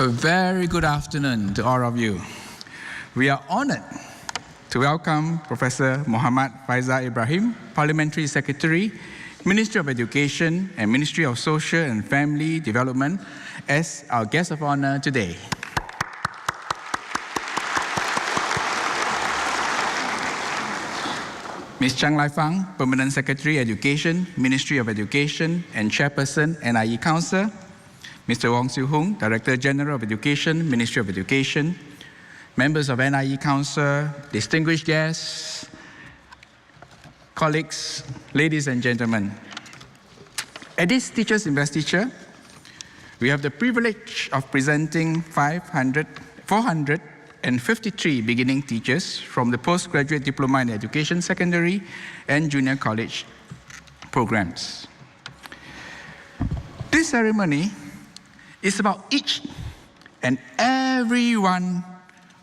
A very good afternoon to all of you. We are honored to welcome Professor Muhammad Faizal Ibrahim, Parliamentary Secretary, Ministry of Education and Ministry of Social and Family Development, as our guest of honor today. Ms. Chang Lai Fang, Permanent Secretary, Education, Ministry of Education and Chairperson, NIE Council. Mr. Wong Siu Hung, Director General of Education, Ministry of Education. Members of NIE Council, distinguished guests, colleagues, ladies and gentlemen. At this Teachers' Investiture, we have the privilege of presenting 453 beginning teachers from the postgraduate diploma in education, secondary and junior college programs. This ceremony is about each and every one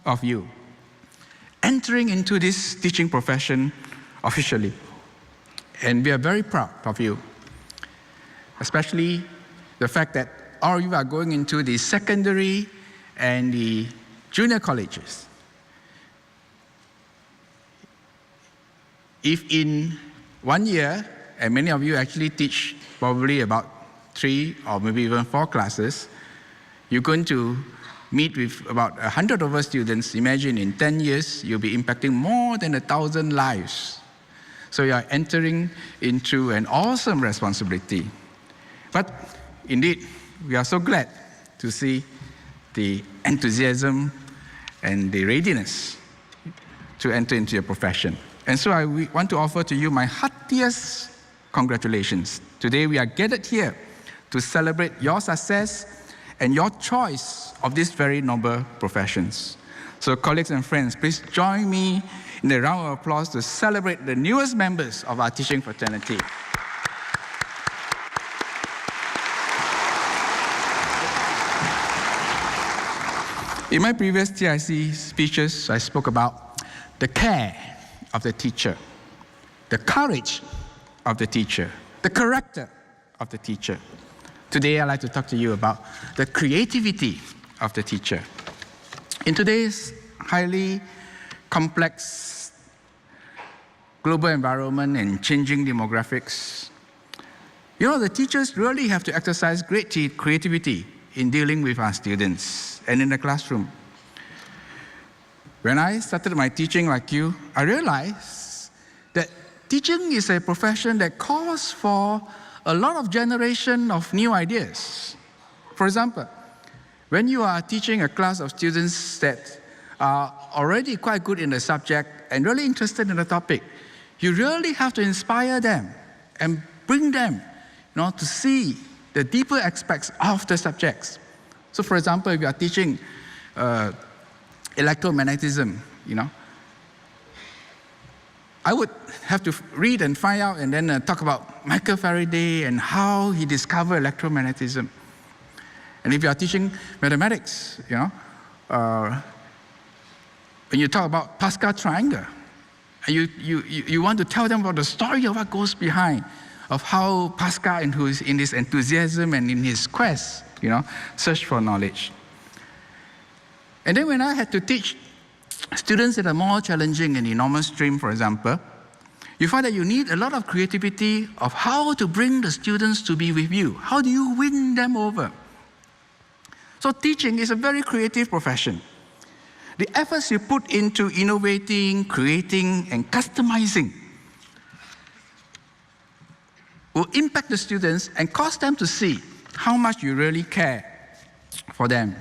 of you entering into this teaching profession officially. And we are very proud of you, especially the fact that all of you are going into the secondary and the junior colleges. If in 1 year, and many of you actually teach probably about 3 or maybe even 4 classes, you're going to meet with about 100 over students. Imagine in 10 years, you'll be impacting more than 1,000 lives. So you are entering into an awesome responsibility. But indeed, we are so glad to see the enthusiasm and the readiness to enter into your profession. And so I want to offer to you my heartiest congratulations. Today we are gathered here to celebrate your success and your choice of these very noble professions. So colleagues and friends, please join me in a round of applause to celebrate the newest members of our teaching fraternity. In my previous TIC speeches, I spoke about the care of the teacher, the courage of the teacher, the character of the teacher. Today, I'd like to talk to you about the creativity of the teacher. In today's highly complex global environment and changing demographics, the teachers really have to exercise great creativity in dealing with our students and in the classroom. When I started my teaching like you, I realized that teaching is a profession that calls for a lot of generation of new ideas. For example, when you are teaching a class of students that are already quite good in the subject and really interested in the topic, you really have to inspire them and bring them to see the deeper aspects of the subjects. So for example, if you are teaching electromagnetism, I would have to read and find out and then talk about Michael Faraday and how he discovered electromagnetism. And if you are teaching mathematics, when you talk about Pascal triangle, and you want to tell them about the story of what goes behind, of how Pascal, in his enthusiasm and in his quest, search for knowledge. And then when I had to teach students that are more challenging in the normal stream, for example, you find that you need a lot of creativity of how to bring the students to be with you. How do you win them over? So teaching is a very creative profession. The efforts you put into innovating, creating, and customizing will impact the students and cause them to see how much you really care for them.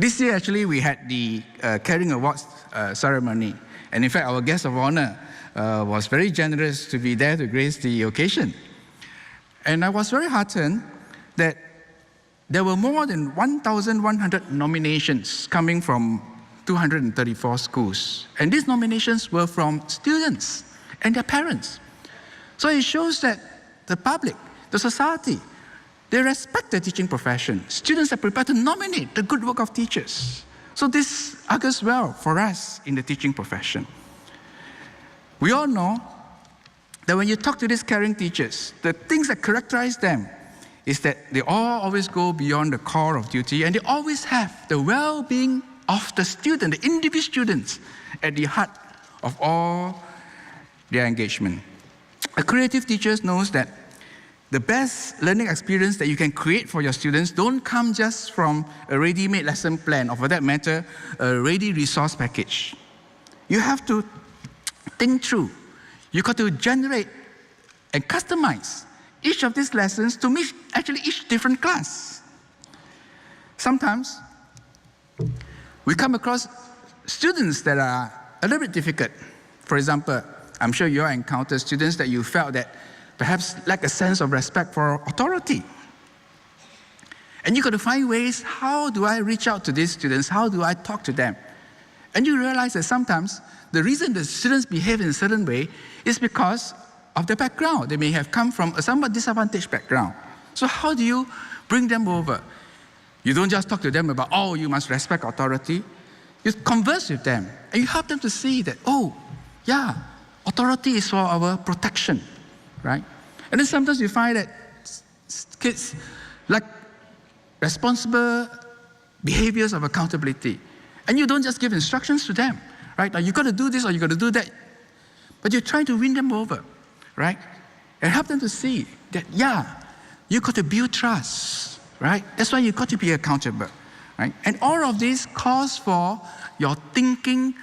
This year, actually, we had the Caring Awards ceremony. And in fact, our guest of honor was very generous to be there to grace the occasion. And I was very heartened that there were more than 1,100 nominations coming from 234 schools. And these nominations were from students and their parents. So it shows that the public, the society, they respect the teaching profession. Students are prepared to nominate the good work of teachers. So this augurs well for us in the teaching profession. We all know that when you talk to these caring teachers, the things that characterize them is that they all always go beyond the core of duty, and they always have the well-being of the student, the individual students, at the heart of all their engagement. A creative teacher knows that the best learning experience that you can create for your students don't come just from a ready-made lesson plan, or for that matter, a ready resource package. You have to think through. You got to generate and customize each of these lessons to meet actually each different class. Sometimes we come across students that are a little bit difficult. For example, I'm sure you all encountered students that you felt that perhaps lack a sense of respect for authority. And you got to find ways, how do I reach out to these students? How do I talk to them? And you realize that sometimes the reason the students behave in a certain way is because of their background. They may have come from a somewhat disadvantaged background. So how do you bring them over? You don't just talk to them about, oh, you must respect authority. You converse with them, and you help them to see that, oh, yeah, authority is for our protection, right? And then sometimes you find that kids lack responsible behaviors of accountability. And you don't just give instructions to them, right? Now, you got to do this or you got to do that. But you're trying to win them over, right? And help them to see that, yeah, you got to build trust, right? That's why you got to be accountable, right? And all of this calls for your thinking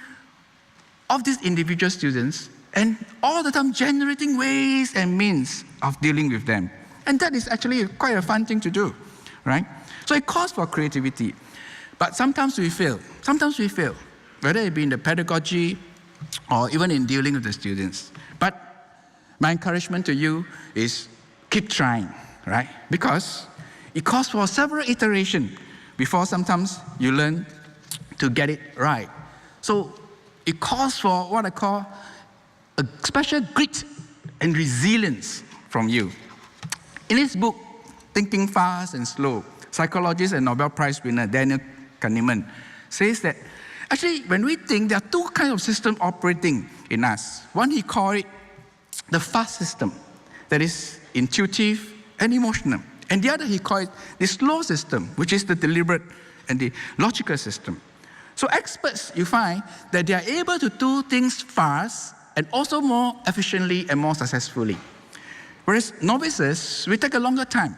of these individual students and all the time generating ways and means of dealing with them. And that is actually quite a fun thing to do, right? So it calls for creativity. But sometimes we fail. Sometimes we fail, whether it be in the pedagogy or even in dealing with the students. But my encouragement to you is keep trying, right? Because it calls for several iterations before sometimes you learn to get it right. So it calls for what I call a special grit and resilience from you. In his book, Thinking Fast and Slow, psychologist and Nobel Prize winner Daniel Kahneman says that actually when we think, there are two kinds of systems operating in us. One, he called it the fast system, that is intuitive and emotional. And the other, he called it the slow system, which is the deliberate and the logical system. So experts, you find that they are able to do things fast and also more efficiently and more successfully. Whereas novices, we take a longer time.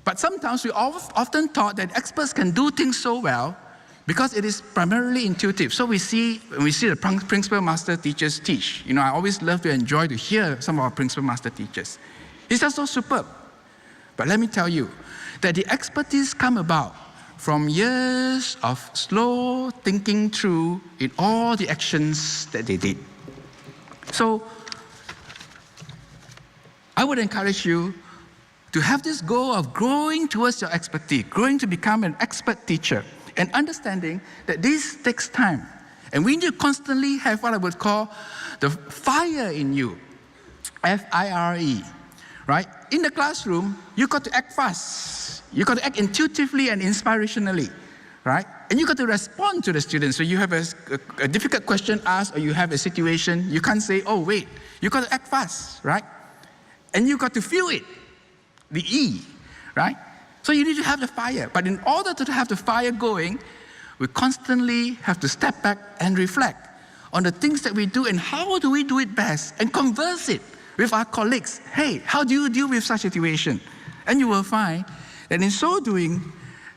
But sometimes we often thought that experts can do things so well because it is primarily intuitive. So when we see the principal master teachers teach, I always love to enjoy to hear some of our principal master teachers. It's just so superb. But let me tell you that the expertise come about from years of slow thinking through in all the actions that they did. So I would encourage you to have this goal of growing towards your expertise, growing to become an expert teacher, and understanding that this takes time. And we need to constantly have what I would call the fire in you, F-I-R-E, right? In the classroom, you got to act fast. You got to act intuitively and inspirationally, right? And you got to respond to the students. So you have a difficult question asked, or you have a situation, you can't say, oh, wait. You got to act fast, right? And you got to feel it. The E, right? So you need to have the fire. But in order to have the fire going, we constantly have to step back and reflect on the things that we do and how do we do it best, and converse it with our colleagues. Hey, how do you deal with such a situation? And you will find that in so doing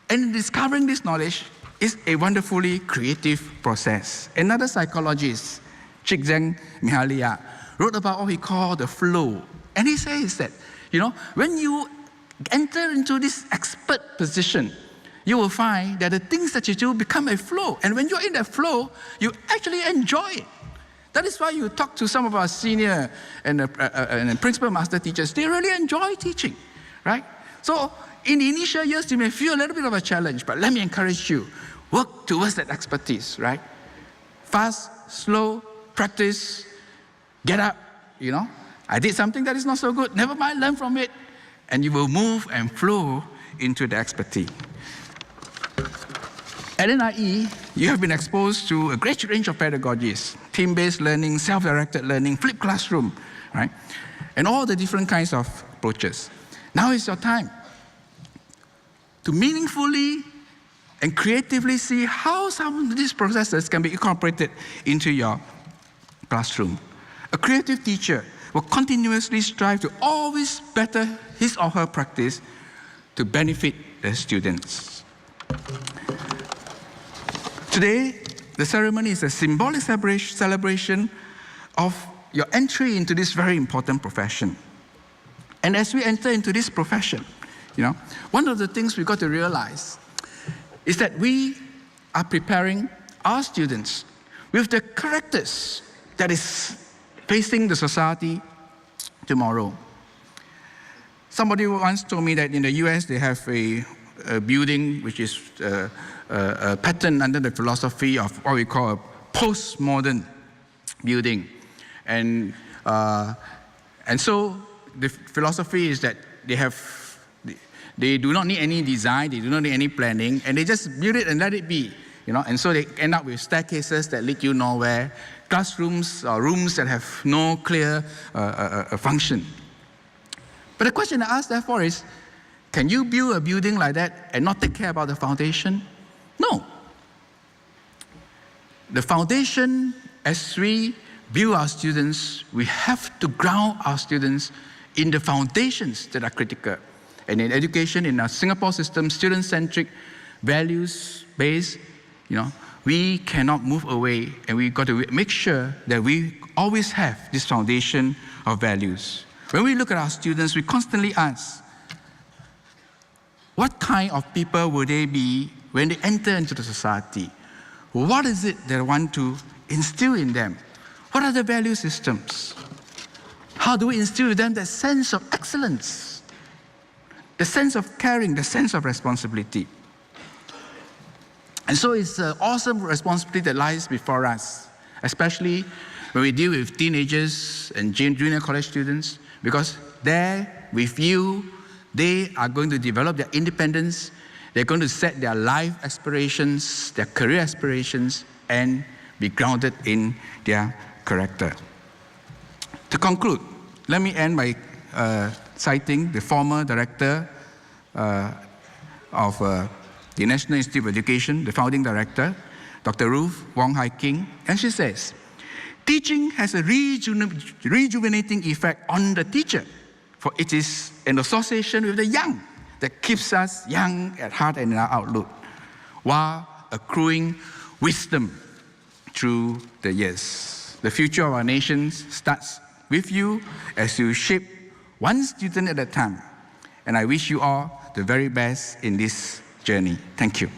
and in discovering this knowledge is a wonderfully creative process. Another psychologist, Csikszentmihalyi, wrote about what he called the flow. And he says that, when you enter into this expert position, you will find that the things that you do become a flow. And when you're in that flow, you actually enjoy it. That is why you talk to some of our senior and principal master teachers. They really enjoy teaching, right? So in the initial years, you may feel a little bit of a challenge, but let me encourage you. Work towards that expertise, right? Fast, slow, practice, get up, I did something that is not so good. Never mind, learn from it. And you will move and flow into the expertise. At NIE, you have been exposed to a great range of pedagogies: team-based learning, self-directed learning, flipped classroom, right? And all the different kinds of approaches. Now is your time to meaningfully and creatively see how some of these processes can be incorporated into your classroom. A creative teacher will continuously strive to always better his or her practice to benefit the students. Today, the ceremony is a symbolic celebration of your entry into this very important profession. And as we enter into this profession, one of the things we've got to realize is that we are preparing our students with the characters that is facing the society tomorrow. Somebody once told me that in the US they have a building which is a pattern under the philosophy of what we call a postmodern building. And so the philosophy is that they do not need any design, they do not need any planning, and they just build it and let it be. And so they end up with staircases that lead you nowhere, classrooms or rooms that have no clear function. But the question I ask therefore is, can you build a building like that and not take care about the foundation? No. The foundation, as we build our students, we have to ground our students in the foundations that are critical. And in education, in our Singapore system, student-centric, values-based, we cannot move away, and we've got to make sure that we always have this foundation of values. When we look at our students, we constantly ask, what kind of people will they be when they enter into the society? What is it that I want to instill in them? What are the value systems? How do we instill in them that sense of excellence, the sense of caring, the sense of responsibility? And so it's an awesome responsibility that lies before us, especially when we deal with teenagers and junior college students, because there, with you, they are going to develop their independence, they're going to set their life aspirations, their career aspirations, and be grounded in their character. To conclude, let me end by citing the former director of the National Institute of Education, the founding director, Dr. Ruth Wong Hai King, and she says, teaching has a rejuvenating effect on the teacher, for it is an association with the young that keeps us young at heart and in our outlook, while accruing wisdom through the years. The future of our nation starts with you as you shape one student at a time. And I wish you all the very best in this journey. Thank you.